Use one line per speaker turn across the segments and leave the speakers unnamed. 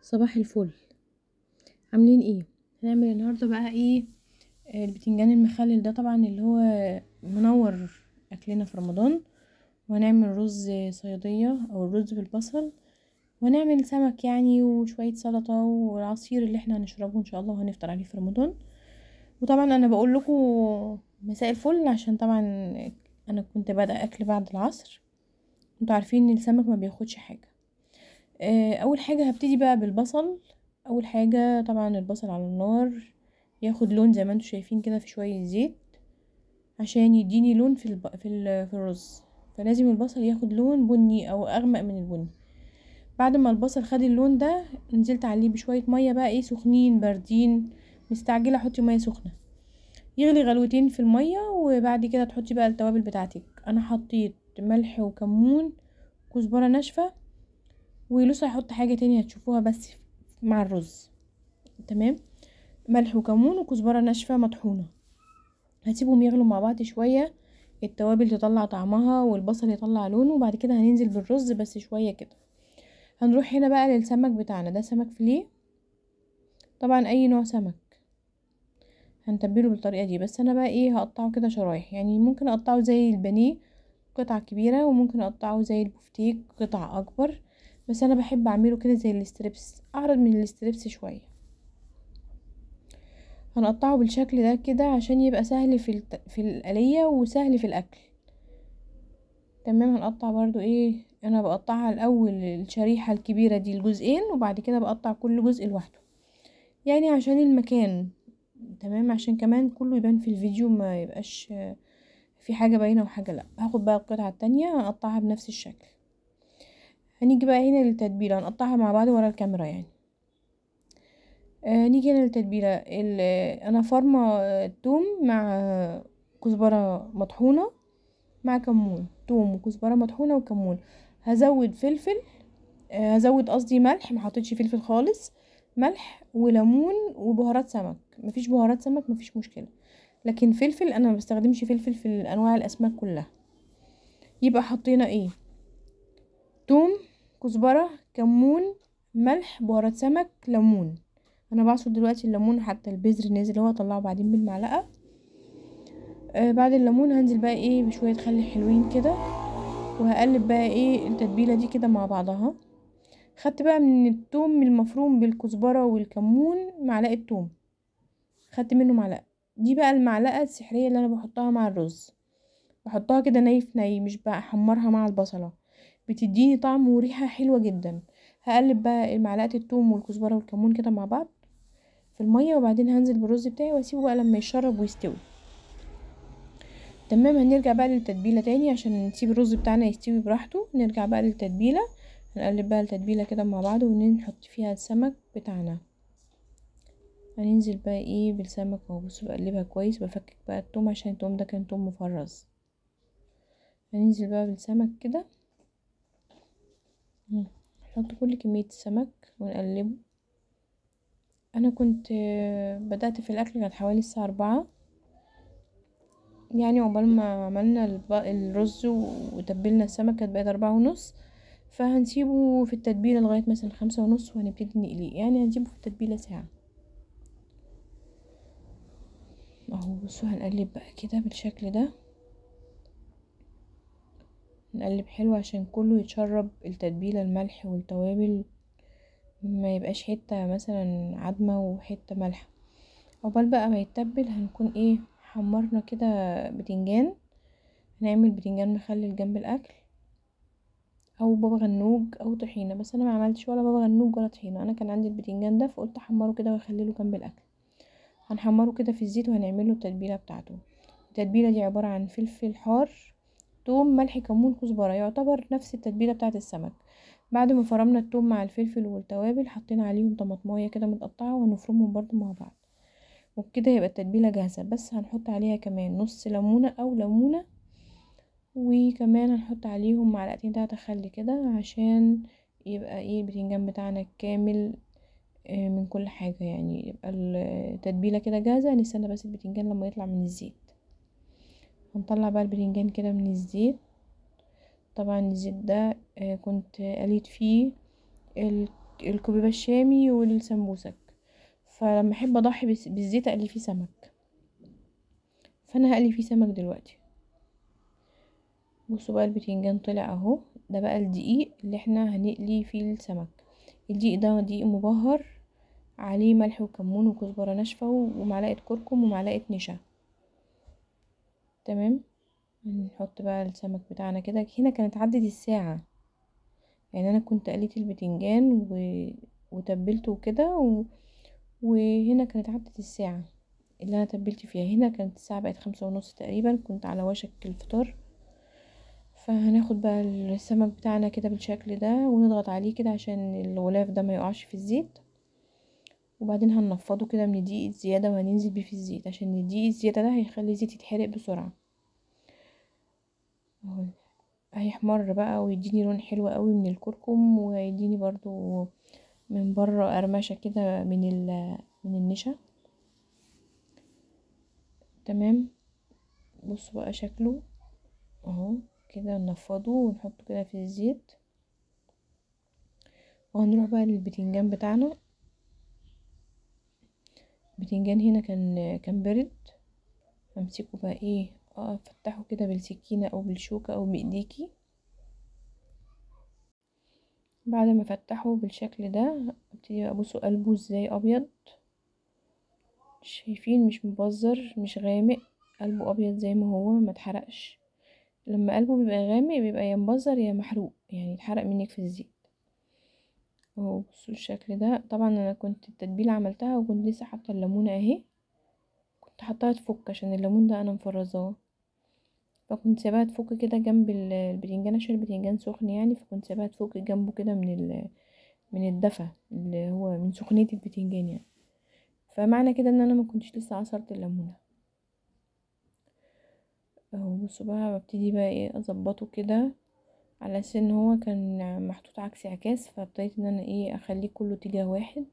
صباح الفل. عاملين ايه؟ هنعمل النهارده بقى ايه؟ البتنجان المخلل ده طبعا اللي هو منور اكلنا في رمضان. وهنعمل رز صيادية او الرز بالبصل، وهنعمل سمك يعني وشوية سلطة والعصير اللي احنا هنشربه ان شاء الله وهنفطر عليه في رمضان. وطبعا انا بقول لكم مساء الفل عشان طبعا انا كنت بادئه اكل بعد العصر. انتوا عارفين ان السمك ما بياخدش حاجة. اول حاجة هبتدي بقى بالبصل. اول حاجة طبعا البصل على النار ياخد لون زي ما انتوا شايفين كده في شوية زيت عشان يديني لون في الرز. فلازم البصل ياخد لون بني او اغمق من البني. بعد ما البصل خد اللون ده نزلت عليه بشوية مية بقى ايه سخنين باردين. مستعجلة حطي مية سخنة يغلي غلوتين في المية، وبعد كده تحطي بقى التوابل بتاعتك. انا حطيت ملح وكمون كزبرة ناشفة، ولسه هحط حاجة تانية هتشوفوها بس مع الرز. تمام. ملح وكمون وكزبرة ناشفة مطحونة. هسيبهم يغلوا مع بعض شوية، التوابل تطلع طعمها والبصل يطلع لونه، وبعد كده هننزل بالرز بس شوية كده. هنروح هنا بقى للسمك بتاعنا، ده سمك فيليه. طبعا اي نوع سمك هنتبله بالطريقة دي، بس انا بقى ايه هقطعه كده شرايح. يعني ممكن اقطعه زي البانيه قطع كبيرة، وممكن اقطعه زي البفتيك قطع اكبر، بس انا بحب اعمله كده زي الستريبس، اعرض من الستريبس شوية. هنقطعه بالشكل ده كده عشان يبقى سهل في القلية وسهل في الاكل. تمام. هنقطع برضو ايه، انا بقطعها الاول الشريحة الكبيرة دي الجزئين، وبعد كده بقطع كل جزء لوحده يعني عشان المكان. تمام. عشان كمان كله يبان في الفيديو، ما يبقاش في حاجة باينة وحاجة لا. هاخد بقى القطعة التانية هنقطعها بنفس الشكل. هنيجي بقى هنا للتتبيلة هنقطعها مع بعض ورا الكاميرا يعني. نيجي هنا للتتبيلة انا فارمة توم مع كزبرة مطحونة مع كمون. توم وكزبرة مطحونة وكمون. هزود فلفل، هزود قصدي ملح، ما حطيتش فلفل خالص. ملح وليمون وبهارات سمك. مفيش بهارات سمك مفيش مشكلة، لكن فلفل انا ما بستخدمش فلفل في انواع الاسماك كلها. يبقى حطينا ايه؟ توم، كزبرة، كمون، ملح، بهارات سمك، ليمون. انا بعصر دلوقتي الليمون حتى البذر نازل، هو اطلعه بعدين بالمعلقة. بعد الليمون هنزل بقى ايه بشوية خل حلوين كده، وهقلب بقى ايه التتبيلة دي كده مع بعضها. خدت بقى من التوم المفروم بالكزبرة والكمون معلقة توم، خدت منه معلقة. دي بقى المعلقة السحرية اللي انا بحطها مع الرز. بحطها كده ني في ني، مش بقى احمرها مع البصلة، بتديني طعم وريحة حلوة جدا. هقلب بقى معلقة التوم والكزبرة والكمون كده مع بعض في المية، وبعدين هنزل بالرز بتاعي واسيبه بقى لما يشرب ويستوي. تمام. هنرجع بقى للتتبيلة تاني عشان نسيب الرز بتاعنا يستوي براحته. نرجع بقى للتتبيلة، هنقلب بقى التتبيلة كده مع بعض ونحط فيها السمك بتاعنا. هننزل بقى ايه بالسمك اهو. بصوا بقلبها كويس، بفكك بقى التوم عشان التوم ده كان توم مفرز. هننزل بقى بالسمك كده، نحط كل كمية السمك ونقلبه. انا كنت بدأت في الاكل كانت حوالي الساعة 4، يعني عقبال ما عملنا الرز وتبلنا السمك كانت بقت 4:30. فهنسيبه في التتبيلة لغاية مثلا 5:30 وهنبتدي نقليه، يعني هنسيبه في التتبيلة ساعة اهو. بصوا هنقلب بقى كده بالشكل ده، نقلب حلو عشان كله يتشرب التتبيلة الملح والتوابل، ما يبقاش حتة مثلا عدمة وحتة ملح. عقبال بقى ما يتبل هنكون ايه حمرنا كده بتنجان. هنعمل بتنجان مخلل جنب الاكل، او بابا غنوج او طحينه، بس انا ما عملتش ولا بابا غنوج ولا طحينه. انا كان عندي البتنجان ده فقلت احمره كده واخليه جنب الاكل. هنحمره كده في الزيت وهنعمله التتبيله بتاعته. التتبيله دي عباره عن فلفل حار، توم، ملح، كمون، كزبره، يعتبر نفس التتبيله بتاعه السمك. بعد ما فرمنا التوم مع الفلفل والتوابل حطينا عليهم طماطمايه كده متقطعه وهنفرمهم برضو مع بعض، وبكده يبقى التتبيله جاهزه. بس هنحط عليها كمان نص ليمونه او ليمونه، وكمان هنحط عليهم معلقتين 3 خل كده عشان يبقى ايه البتنجان بتاعنا كامل من كل حاجة. يعني يبقى التتبيلة كده جاهزة، نستنى بس البتنجان لما يطلع من الزيت. هنطلع بقى البتنجان كده من الزيت. طبعا الزيت ده كنت قليت فيه الكبيبة الشامي والسمبوسك. فلما احب اضحي بالزيت اقلي فيه سمك، فانا هقلي فيه سمك دلوقتي. بصوا بقى البتنجان طلع اهو. ده بقى الدقيق اللي احنا هنقلي فيه السمك. الدقيق ده دقيق مبهر، عليه ملح وكمون وكزبرة ناشفة ومعلقة كركم ومعلقة نشا. تمام. نحط بقى السمك بتاعنا كده. هنا كانت عدت الساعة، يعني انا كنت قليت البتنجان وتبلته كده وهنا كانت عدت الساعة اللي انا تبلت فيها. هنا كانت الساعة بقت 5:30 تقريبا، كنت على وشك الفطار. فهناخد بقى السمك بتاعنا كده بالشكل ده ونضغط عليه كده عشان الغلاف ده ما يقعش في الزيت. وبعدين هننفضه كده من الدقيق الزيادة وهننزل بيه في الزيت، عشان الدقيق الزيادة ده هيخلي الزيت يتحرق بسرعة. اهو هيحمر بقى ويديني لون حلو قوي من الكركم، ويديني برضو من بره قرمشة كده من النشا. تمام. بصوا بقى شكله اهو كده. ننفضه ونحطه كده في الزيت، وهنروح بقى للبتنجان بتاعنا. البتنجان هنا كان برد. امسكه بقى ايه، افتحه كده بالسكينة او بالشوكة او بايديكي. بعد ما افتحه بالشكل ده ابتدي بقى ابصوا قلبه ازاي ابيض. شايفين؟ مش مبذر مش غامق، قلبه ابيض زي ما هو ما اتحرقش. لما قلبه بيبقى غامق بيبقى يا مبذر يا محروق، يعني اتحرق منك في الزيت. اهو بصوا الشكل ده. طبعا انا كنت التتبيله عملتها وكنت لسه حاطه الليمونه اهي، كنت حاطاها تفك عشان الليمون ده انا مفرزاه. فكنت سايباها تفك كده جنب البتنجان عشان البتنجان سخن يعني. فكنت سايباها تفك جنبه كده من الدفى اللي هو من سخونيه البتنجان يعني. فمعنى كده ان انا ما كنتش لسه عصرت الليمونه. اهو بصوا بقى ببتدي بقى ايه اظبطه كده على اساس ان هو كان محطوط عكس عكاس. فابتديت ان انا ايه اخليه كله اتجاه واحد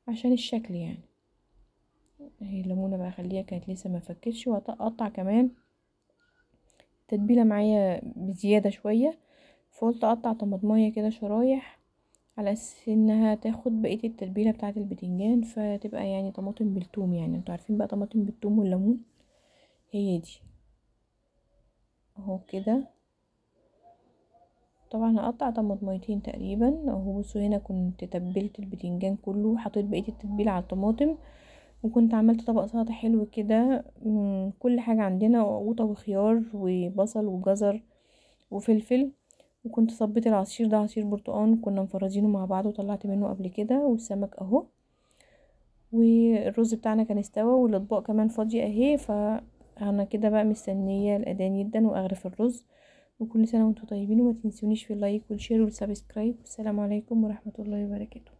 عشان الشكل يعني. اهي الليمونه بقى اخليها كانت لسه ما فكتش، وهقطع كمان التتبيله معايا بزياده شويه. فقلت اقطع طماطمايه كده شرايح على اساس انها تاخد بقيه التتبيله بتاعه البتنجان، فتبقى يعني طماطم بالثوم. يعني انتوا عارفين بقى طماطم بالثوم والليمون، هي دي. اهو كده. طبعا هقطع طماطميتين تقريبا. اهو بصوا هنا كنت تبلت البتنجان كله وحطيت بقيه التتبيله على الطماطم، وكنت عملت طبق سلطه حلو كده من كل حاجه عندنا، قوطه وخيار وبصل وجزر وفلفل. وكنت صبيت العصير ده عصير برتقان كنا مفرزينه مع بعض وطلعت منه قبل كده. والسمك اهو، والرز بتاعنا كان استوى، والاطباق كمان فاضيه اهي. فانا كده بقى مستنيه الاذان جدا واغرف الرز. وكل سنه وانتم طيبين، وما تنسونيش في اللايك والشير والسبسكرايب. والسلام عليكم ورحمه الله وبركاته.